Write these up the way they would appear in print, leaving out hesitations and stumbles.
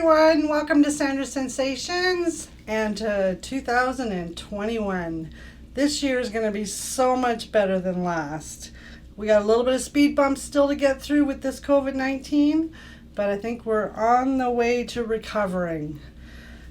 everyone, welcome to Sandra's Sensations and to 2021. This year is going to be so much better than last. We got a little bit of speed bumps still to get through with this COVID-19, but I think we're on the way to recovering.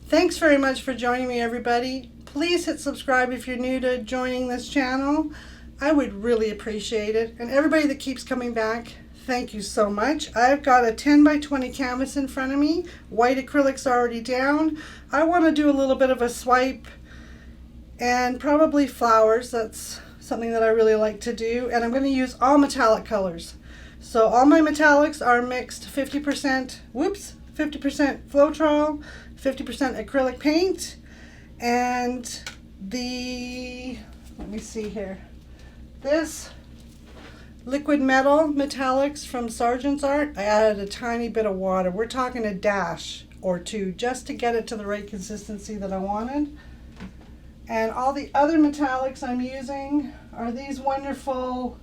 Thanks very much for joining me, everybody. Please hit subscribe if you're new to joining this channel. I would really appreciate it. And everybody that keeps coming back, thank you so much. I've got a 10 by 20 canvas in front of me. White acrylic's already down. I want to do a little bit of a swipe and probably flowers. That's something that I really like to do. And I'm going to use all metallic colors. So all my metallics are mixed 50% Floetrol, 50% acrylic paint, and let me see here, this liquid metal metallics from Sargent's Art. I added a tiny bit of water. We're talking a dash or two just to get it to the right consistency that I wanted. And all the other metallics I'm using are these wonderful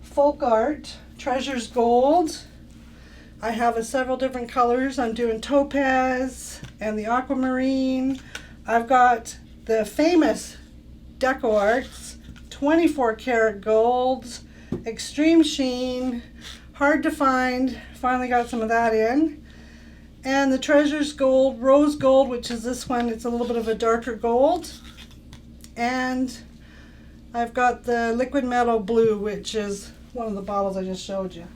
folk art Treasures Gold. I have several different colors. I'm doing topaz and the aquamarine. I've got the famous Deco Arts 24 karat golds, extreme sheen, hard to find. Finally got some of that in. And the Treasures Gold, rose gold, which is this one. It's a little bit of a darker gold. And I've got the liquid metal blue, which is one of the bottles I just showed you.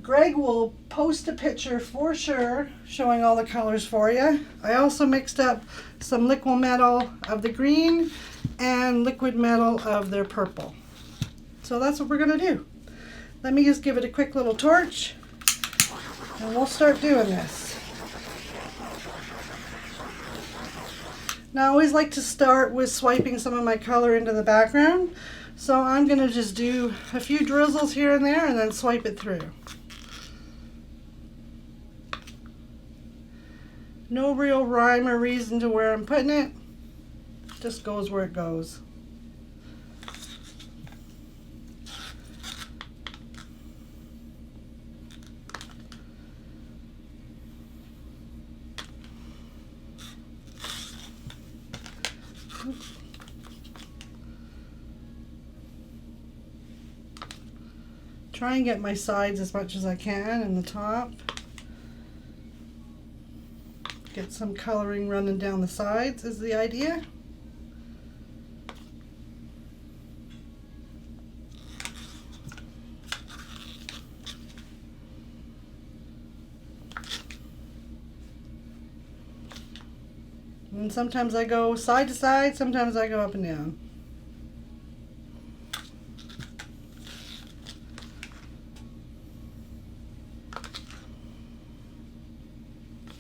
Greg will post a picture for sure showing all the colors for you. I also mixed up some liquid metal of the green and liquid metal of their purple. So that's what we're going to do. Let me just give it a quick little torch and we'll start doing this. Now I always like to start with swiping some of my color into the background. So I'm going to just do a few drizzles here and there and then swipe it through. No real rhyme or reason to where I'm putting it. Just goes where it goes. Try and get my sides as much as I can and the top. Get some coloring running down the sides is the idea. And sometimes I go side to side, sometimes I go up and down.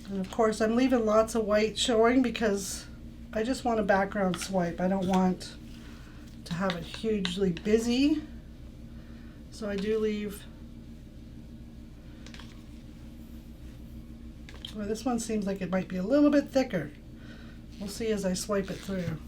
And of course I'm leaving lots of white showing because I just want a background swipe. I don't want to have it hugely busy. So I do leave. Well, this one seems like it might be a little bit thicker. We'll see as I swipe it through.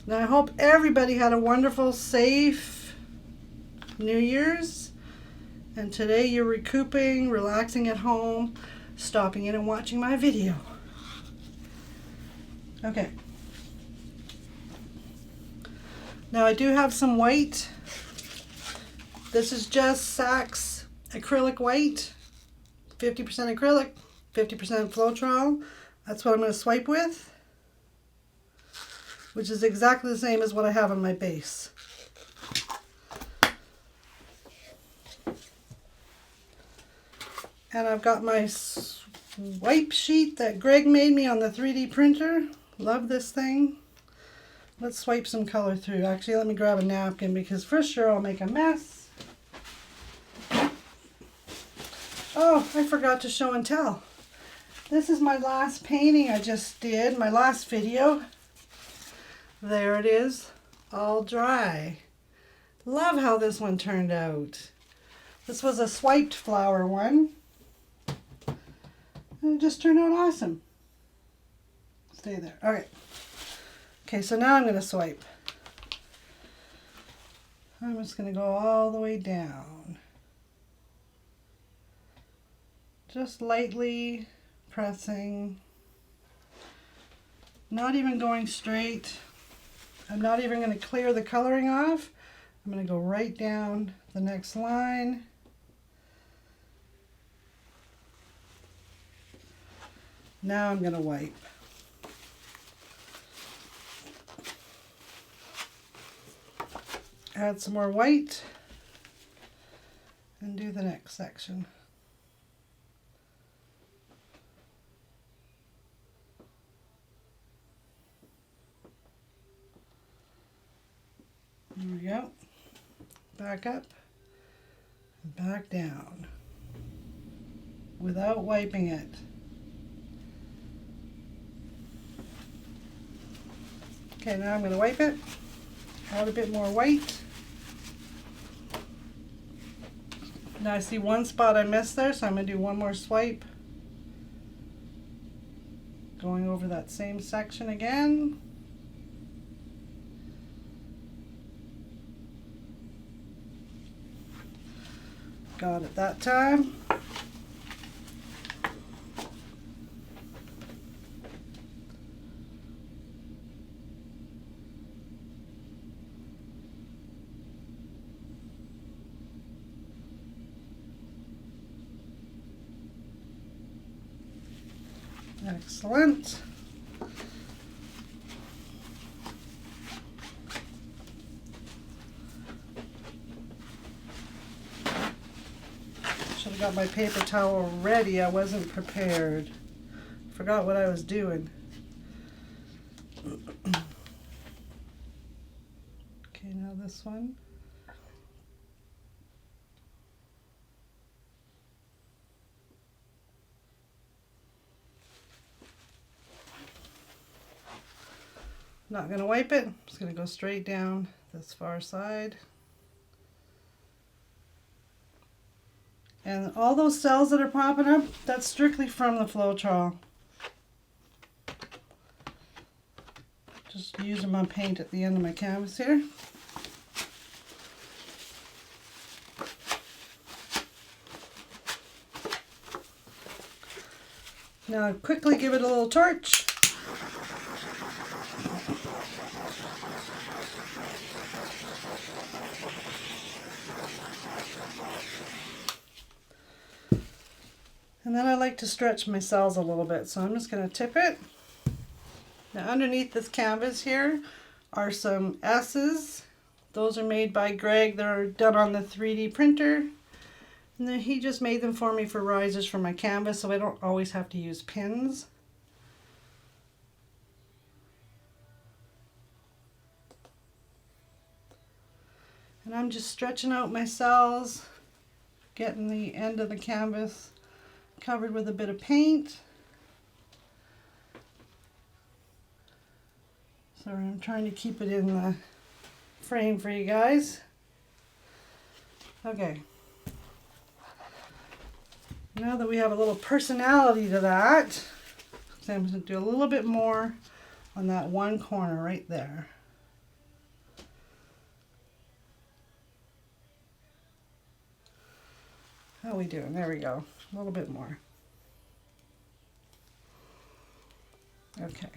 Now I hope everybody had a wonderful, safe New Year's. And today you're recouping, relaxing at home, stopping in and watching my video. Okay. Now I do have some white. This is just Saks acrylic white. 50% acrylic, 50% Floetrol. That's what I'm going to swipe with, which is exactly the same as what I have on my base. And I've got my swipe sheet that Greg made me on the 3D printer. Love this thing. Let's swipe some color through. Actually, let me grab a napkin because for sure I'll make a mess. Oh, I forgot to show and tell. This is my last painting I just did, my last video. There it is, all dry. Love how this one turned out. This was a swiped flower one. And it just turned out awesome. Stay there. All right. Okay, so now I'm going to swipe. I'm just going to go all the way down. Just lightly pressing. Not even going straight. I'm not even going to clear the coloring off. I'm going to go right down the next line. Now I'm going to wipe. Add some more white and do the next section. There we go. Back up and back down without wiping it. Okay, now I'm going to wipe it. Add a bit more white. Now I see one spot I missed there, so I'm going to do one more swipe. Going over that same section again. Got it that time. Excellent. Should have got my paper towel ready. I wasn't prepared. Forgot what I was doing. Okay, now this one. Not going to wipe it. Just going to go straight down this far side. And all those cells that are popping up, that's strictly from the Floetrol. Just using my paint at the end of my canvas here. Now quickly give it a little torch. And then I like to stretch my cells a little bit, so I'm just going to tip it. Now underneath this canvas here are some S's. Those are made by Greg. They're done on the 3D printer. And then he just made them for me for risers for my canvas, so I don't always have to use pins. And I'm just stretching out my cells, getting the end of the canvas covered with a bit of paint. Sorry, I'm trying to keep it in the frame for you guys. Okay. Now that we have a little personality to that, so I'm going to do a little bit more on that one corner right there. How are we doing? There we go. A little bit more. Okay.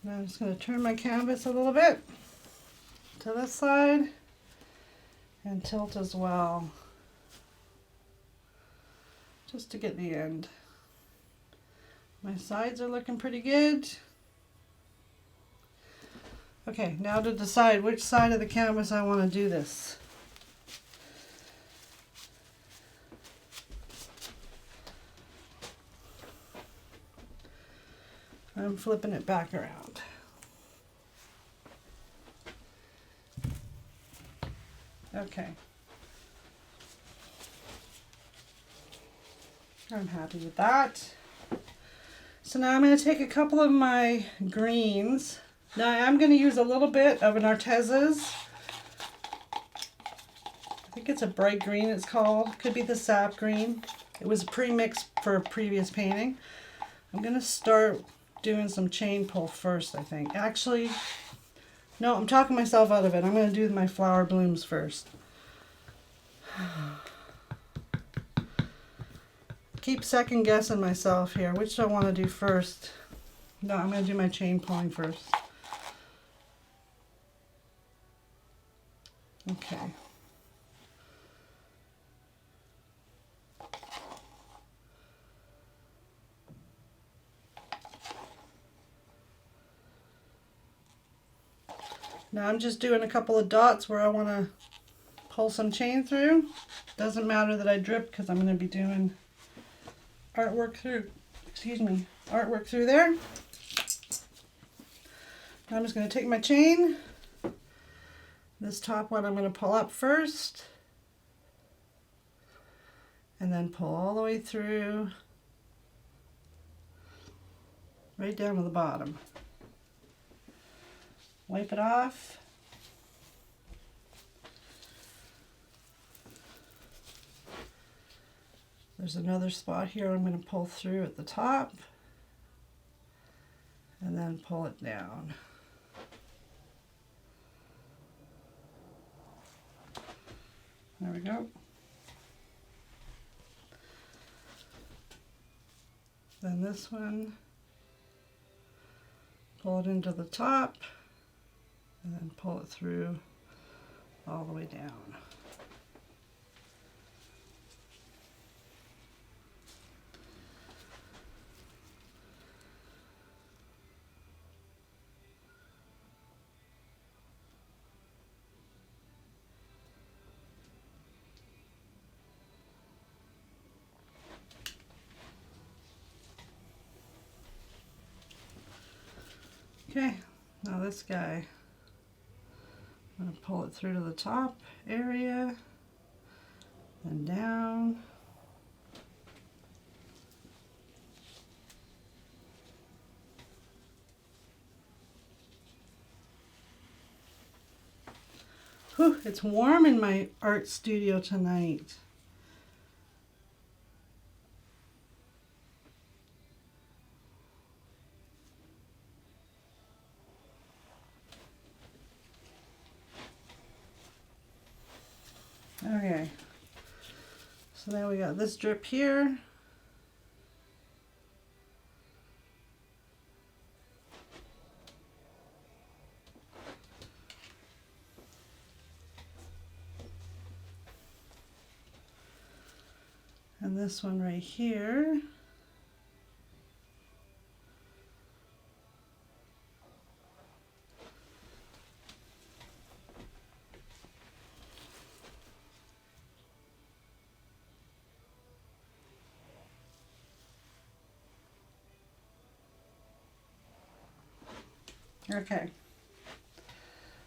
Now I'm just going to turn my canvas a little bit to this side and tilt as well, just to get the end. My sides are looking pretty good. Okay, now to decide which side of the canvas I want to do this. I'm flipping it back around. Okay. I'm happy with that. So now I'm going to take a couple of my greens. Now I'm going to use a little bit of an Artez's. I think it's a bright green it's called. Could be the sap green. It was pre-mixed for a previous painting. I'm gonna start doing some chain pull first, I think. Actually, no, I'm talking myself out of it. I'm gonna do my flower blooms first. Keep second guessing myself here. Which do I want to do first? No, I'm going to do my chain pulling first. Okay. Now I'm just doing a couple of dots where I want to pull some chain through. Doesn't matter that I drip because I'm going to be doing artwork through there. Now I'm just going to take my chain. This top one I'm going to pull up first. And then pull all the way through, right down to the bottom. Wipe it off. There's another spot here I'm going to pull through at the top and then pull it down. There we go. Then this one, pull it into the top and then pull it through all the way down. Okay, now this guy, I'm going to pull it through to the top area and down. Whew, it's warm in my art studio tonight. Okay, so now we got this drip here. And this one right here. Okay,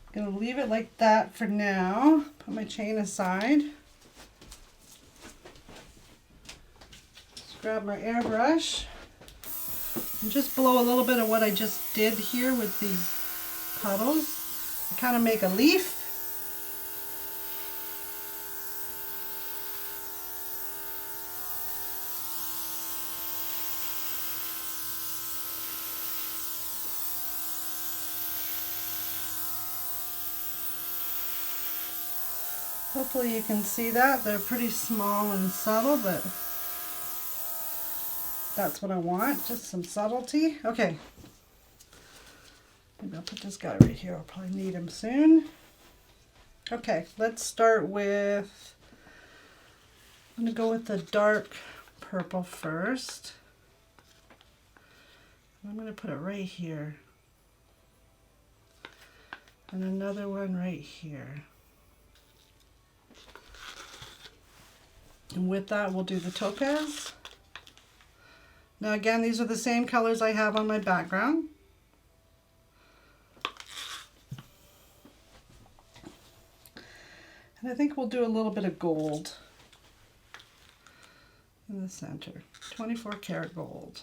I'm going to leave it like that for now. Put my chain aside. Just grab my airbrush and just blow a little bit of what I just did here with these puddles. I kind of make a leaf. Hopefully you can see that. They're pretty small and subtle, but that's what I want, just some subtlety. Okay, maybe I'll put this guy right here. I'll probably need him soon. Okay, let's start with, I'm going to go with the dark purple first. I'm going to put it right here. And another one right here. And with that, we'll do the topaz. Now again, these are the same colors I have on my background. And I think we'll do a little bit of gold in the center. 24 karat gold.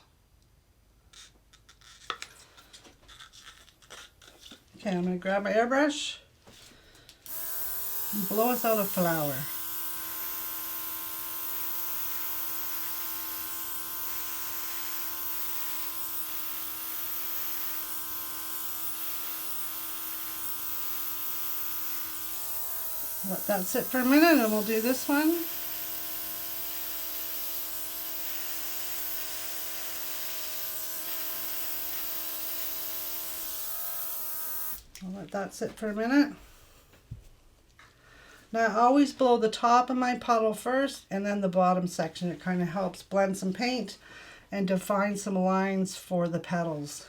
Okay, I'm going to grab my airbrush and blow us out a flower. Let that sit for a minute and we'll do this one. I'll let that sit for a minute. Now I always blow the top of my puddle first and then the bottom section. It kind of helps blend some paint and define some lines for the petals.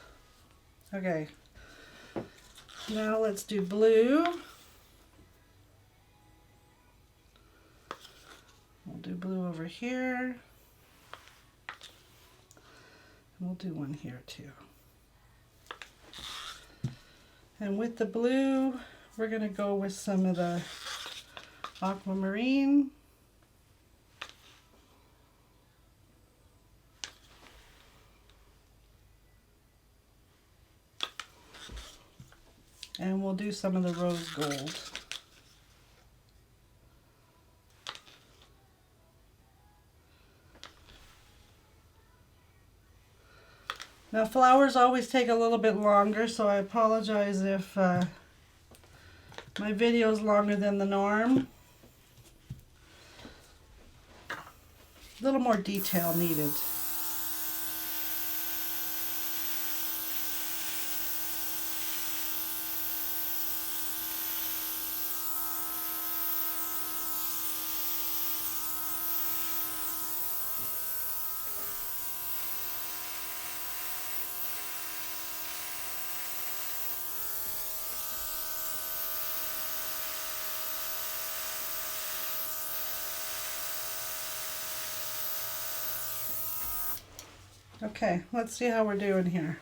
Okay, now let's do blue. We'll do blue over here. And we'll do one here too. And with the blue, we're going to go with some of the aquamarine. And we'll do some of the rose gold. Now flowers always take a little bit longer, so I apologize if my video is longer than the norm. A little more detail needed. Okay, let's see how we're doing here.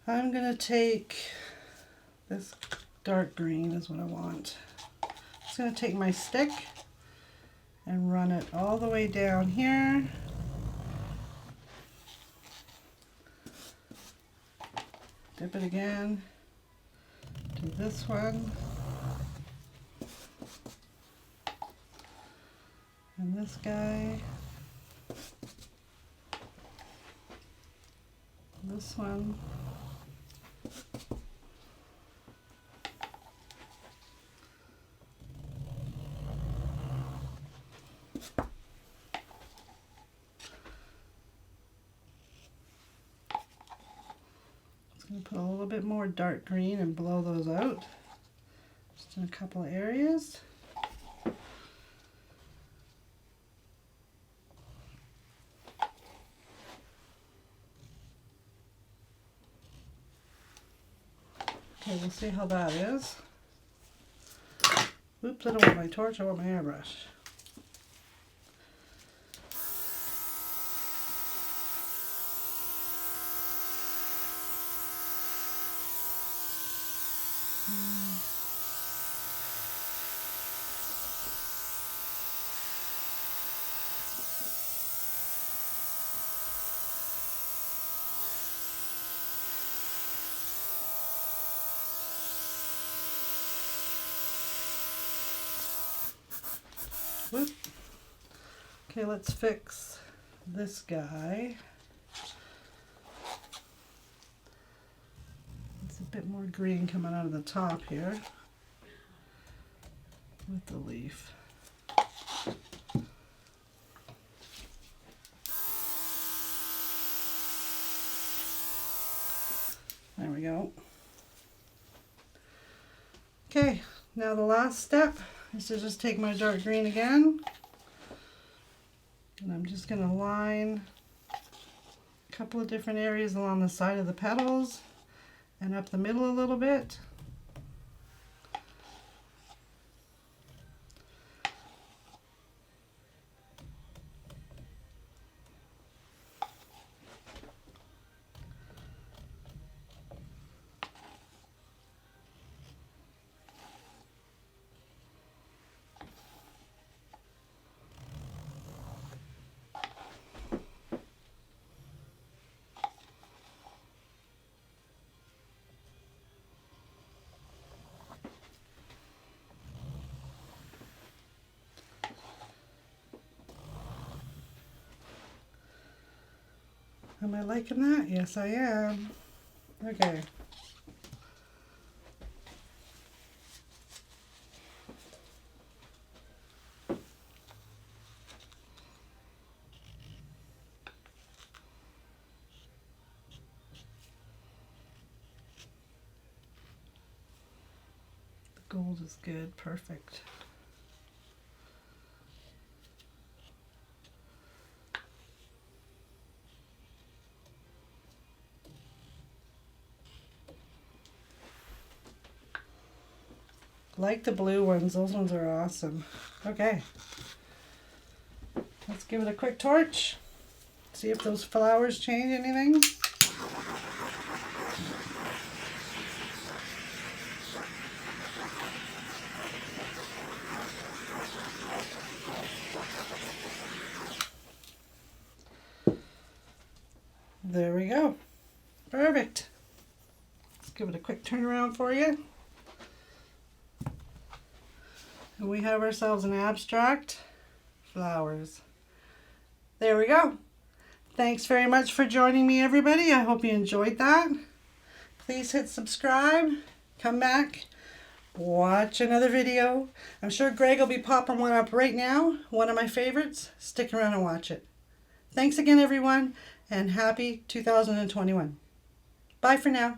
I'm going to take this dark green is what I want. I'm just going to take my stick and run it all the way down here. Dip it again. Do this one. And this guy. This one. Just going to put a little bit more dark green and blow those out. Just in a couple of areas. Okay, we'll see how that is. Oops, I don't want my torch, I want my airbrush. Whoop. Okay, let's fix this guy. It's a bit more green coming out of the top here with the leaf. There we go. Okay, now the last step is to just take my dark green again, and I'm just going to line a couple of different areas along the side of the petals and up the middle a little bit. Am I liking that? Yes, I am. Okay. Gold is good, perfect. Like the blue ones, those ones are awesome. Okay, let's give it a quick torch. See if those flowers change anything. There we go. Perfect. Let's give it a quick turnaround for you. And we have ourselves an abstract flowers. There we go. Thanks very much for joining me, everybody. I hope you enjoyed that. Please hit subscribe. Come back. Watch another video. I'm sure Greg will be popping one up right now. One of my favorites. Stick around and watch it. Thanks again, everyone, and happy 2021. Bye for now.